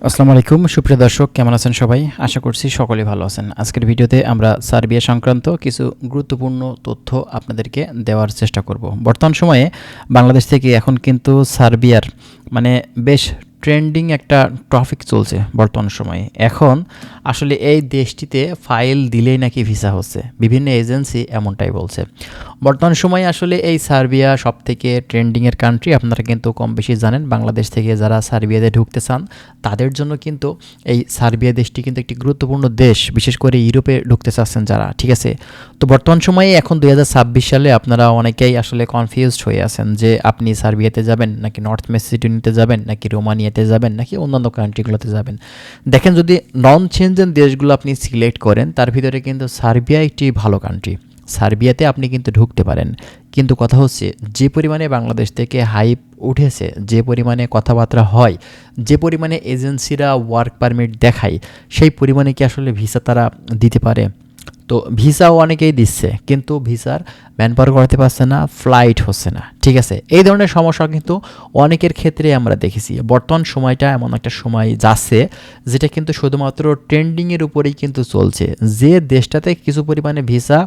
আসসালামু আলাইকুম সুপ্রিয় দর্শক, কেমন আছেন সবাই? আশা করছি সকলেই ভালো আছেন। আজকের ভিডিওতে আমরা সার্বিয়া সংক্রান্ত কিছু গুরুত্বপূর্ণ তথ্য আপনাদেরকে দেওয়ার চেষ্টা করব। বর্তমান সময়ে বাংলাদেশ থেকে এখন কিন্তু সার্বিয়ার বেশ ট্রেন্ডিং একটা টপিক চলছে বর্তমান সময়ে। এখন আসলে এই দেশটিতে ফাইল দিলেই নাকি ভিসা হচ্ছে, বিভিন্ন এজেন্সি এমনটাই বলছে। বর্তমান সময়ে আসলে এই সার্বিয়া সবথেকে ট্রেন্ডিংয়ের কান্ট্রি। আপনারা কিন্তু কম বেশি জানেন, বাংলাদেশ থেকে যারা সার্বিয়াতে ঢুকতে চান তাদের জন্য কিন্তু এই সার্বিয়া দেশটি কিন্তু একটি গুরুত্বপূর্ণ দেশ, বিশেষ করে ইউরোপে ঢুকতে চাচ্ছেন যারা, ঠিক আছে? তো বর্তমান সময়ে এখন 2026 সালে আপনারা অনেকেই আসলে কনফিউজড হয়ে আছেন যে আপনি সার্বিয়াতে যাবেন নাকি নর্থ মেসিডোনিয়াতে যাবেন নাকি রোমানিয়াতে যাবেন নাকি অন্যান্য কান্ট্রিগুলোতে যাবেন। দেখেন, যদি নন চেঞ্জেন দেশগুলো আপনি সিলেক্ট করেন তার ভিতরে কিন্তু সার্বিয়া একটি ভালো কান্ট্রি। সার্বিয়াতে আপনি কিন্তু ঢুকতে পারেন, কিন্তু কথা হচ্ছে যে পরিমাণে বাংলাদেশ থেকে হাইপ উঠেছে, যে পরিমাণে কথাবার্তা হয়, যে পরিমাণে এজেন্সিরা ওয়ার্ক পারমিট দেখায়, সেই পরিমাণে কি আসলে ভিসা তারা দিতে পারে? তো ভিসাও অনেকেই দিচ্ছে, কিন্তু ভিসার ম্যান পাওয়ার করাতে পারছে না, ফ্লাইট হচ্ছে না, ঠিক আছে? এই ধরনের সমস্যা কিন্তু অনেকের ক্ষেত্রে আমরা দেখেছি। বর্তমান সময়টা এমন একটা সময় যাচ্ছে যেটা কিন্তু শুধুমাত্র ট্রেন্ডিংয়ের উপরেই কিন্তু চলছে। যে দেশটাতে কিছু পরিমাণে ভিসা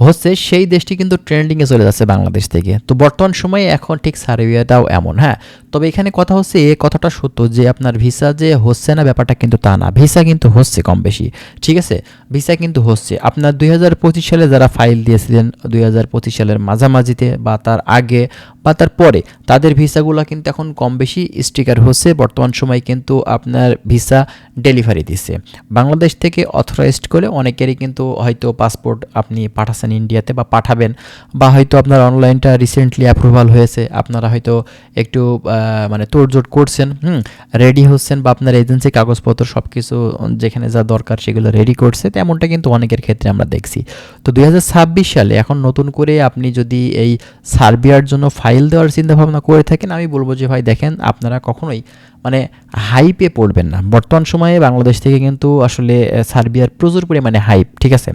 হচ্ছে সেই দেশটি কিন্তু ট্রেন্ডিংয়ে চলে যাচ্ছে বাংলাদেশ থেকে। তো বর্তমান সময়ে এখন ঠিক সার্বিয়াটাও এমন, হ্যাঁ। তবে এখানে কথা হচ্ছে, এ কথাটা সত্য যে আপনার ভিসা যে হচ্ছে না ব্যাপারটা কিন্তু তা না, ভিসা কিন্তু হচ্ছে কম বেশি, ঠিক আছে? ভিসা কিন্তু হচ্ছে। আপনার 2025 সালে যারা ফাইল দিয়েছিলেন 2025 সালের মাঝামাঝিতে বা তার আগে বা তার পরে, তাদের ভিসাগুলো কিন্তু এখন কম বেশি স্টিকার হচ্ছে। বর্তমান সময় কিন্তু আপনার ভিসা ডেলিভারি দিচ্ছে বাংলাদেশ থেকে অথরাইজড করে। অনেকেরই কিন্তু হয়তো পাসপোর্ট আপনি পাঠাচ্ছেন ইন্ডিয়াতে বা পাঠাবেন, বা হয়তো আপনার অনলাইনটা রিসেন্টলি অ্যাপ্রুভাল হয়েছে, আপনারা হয়তো একটু তোড়জোড় করছেন, রেডি হচ্ছেন, বা আপনার এজেন্সি কাগজপত্র সব কিছু যেখানে যা দরকার সেগুলো রেডি করছে। তেমনটা কিন্তু অনেকের ক্ষেত্রে আমরা দেখছি। তো 2026 সালে এখন নতুন করে আপনি যদি এই সার্বিয়ার জন্য ফাইল দেওয়ার চিন্তাভাবনা করে থাকেন, আমি বলবো যে ভাই দেখেন, আপনারা কখনোই হাইপে পড়বেন না। বর্তমান সময়ে বাংলাদেশ থেকে কিন্তু আসলে সার্বিয়ার প্রচুর পরিমাণে হাইপ, ঠিক আছে?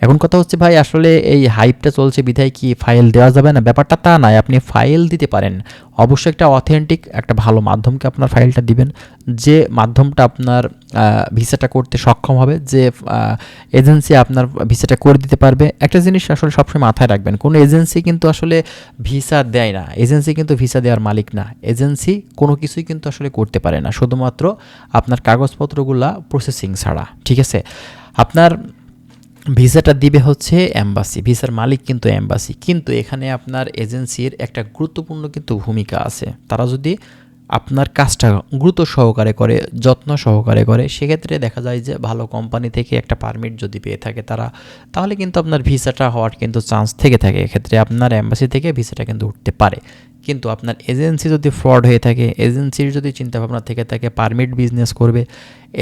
এখন কথা হচ্ছে ভাই, আসলে এই হাইপটা চলছে বিধায় কি ফাইল দেওয়া যাবে না? ব্যাপারটা তা নয়, আপনি ফাইল দিতে পারেন। অবশ্যই একটা অথেন্টিক একটা ভালো মাধ্যমকে আপনার ফাইলটা দিবেন, যে মাধ্যমটা আপনার ভিসাটা করতে সক্ষম হবে, যে এজেন্সি আপনার ভিসাটা করে দিতে পারবে। একটা জিনিস আসলে সবসময় মাথায় রাখবেন, কোনো এজেন্সি কিন্তু আসলে ভিসা দেয় না, এজেন্সি কিন্তু ভিসা দেওয়ার মালিক না। এজেন্সি কোনো কিছুই কিন্তু আসলে করতে পারে না, শুধুমাত্র আপনার কাগজপত্রগুলা প্রসেসিং ছাড়া, ঠিক আছে? আপনার ভিসাটা দিবে হচ্ছে এম্বাসি, ভিসার মালিক কিন্তু এম্বাসি। কিন্তু এখানে আপনার এজেন্সির একটা গুরুত্বপূর্ণ কিন্তু ভূমিকা আছে। তারা যদি আপনার কাজটা গুরুত্ব সহকারে করে, যত্ন সহকারে করে, সেক্ষেত্রে দেখা যায় যে ভালো কোম্পানি থেকে একটা পারমিট যদি পেয়ে থাকে তারা, তাহলে কিন্তু আপনার ভিসাটা হওয়ার কিন্তু চান্স থেকে থাকে। এক্ষেত্রে আপনার এম্বাসি থেকে ভিসাটা কিন্তু উঠতে পারে। কিন্তু আপনার এজেন্সি যদি ফ্রড হয়ে থাকে, এজেন্সির যদি চিন্তাভাবনা থেকে থাকে পারমিট বিজনেস করবে,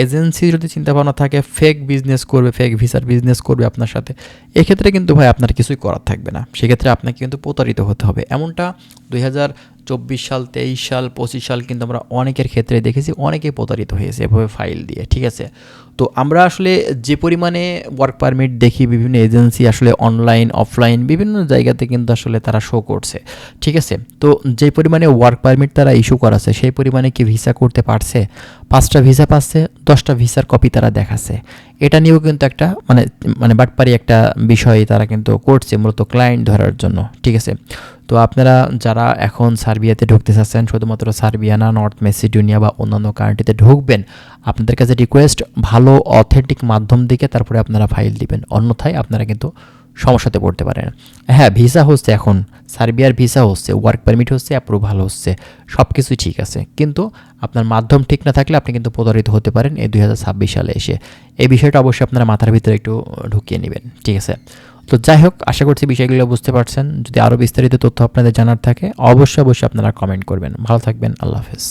এজেন্সির যদি চিন্তাভাবনা থাকে ফেক বিজনেস করবে, ফেক ভিসার বিজনেস করবে আপনার সাথে, এক্ষেত্রে কিন্তু ভাই আপনার কিছুই করার থাকবে না। সেক্ষেত্রে আপনাকে কিন্তু প্রতারিত হতে হবে। এমনটা 2024 সাল, 23 সাল, 25 সাল কিন্তু আমরা অনেকের ক্ষেত্রে দেখেছি, অনেকেই প্রতারিত হয়েছে এভাবে ফাইল দিয়ে, ঠিক আছে? তো আমরা আসলে যে পরিমাণে ওয়ার্ক পারমিট দেখি, বিভিন্ন এজেন্সি আসলে অনলাইন অফলাইন বিভিন্ন জায়গাতে কিন্তু আসলে তারা শো করছে, ঠিক আছে? তো যে পরিমাণে ওয়ার্ক পারমিট তারা ইস্যু করাছে, সেই পরিমাণে কি ভিসা করতে পারছে? 5টা ভিসা পাচ্ছে, 10টা ভিসার কপি তারা দেখাচ্ছে। এটা নিয়েও কিন্তু একটা বাটপারি একটা বিষয় তারা কিন্তু করছে, মূলত ক্লায়েন্ট ধরার জন্য, ঠিক আছে? তো আপনারা যারা এখন সার্বিয়াতে ঢুকতে চাচ্ছেন, শুধুমাত্র সার্বিয়া না, নর্থ মেসিডোনিয়া বা অন্যান্য কান্ট্রিতে ঢুকবেন, আপনাদের কাছে রিকোয়েস্ট, ভালো অথেন্টিক মাধ্যম দিকে তারপরে আপনারা ফাইল দিবেন, অন্যথায় আপনারা কিন্তু সমস্যাতে পড়তে পারেন। হ্যাঁ, ভিসা হচ্ছে, এখন সার্বিয়ার ভিসা হচ্ছে, ওয়ার্ক পারমিট হচ্ছে, অ্যাপ্রুভাল হচ্ছে, সব কিছুই ঠিক আছে, কিন্তু আপনার মাধ্যম ঠিক না থাকলে আপনি কিন্তু প্রতারিত হতে পারেন এই 2026 সালে এসে। এই বিষয়টা অবশ্যই আপনারা মাথার ভিতরে একটু ঢুকিয়ে নেবেন, ঠিক আছে? তো যাই হোক, আশা করছি বিষয়গুলো বুঝতে পারছেন। যদি আরও বিস্তারিত তথ্য আপনাদের জানার থাকে, অবশ্যই আপনারা কমেন্ট করবেন। ভালো থাকবেন, আল্লাহ হাফেজ।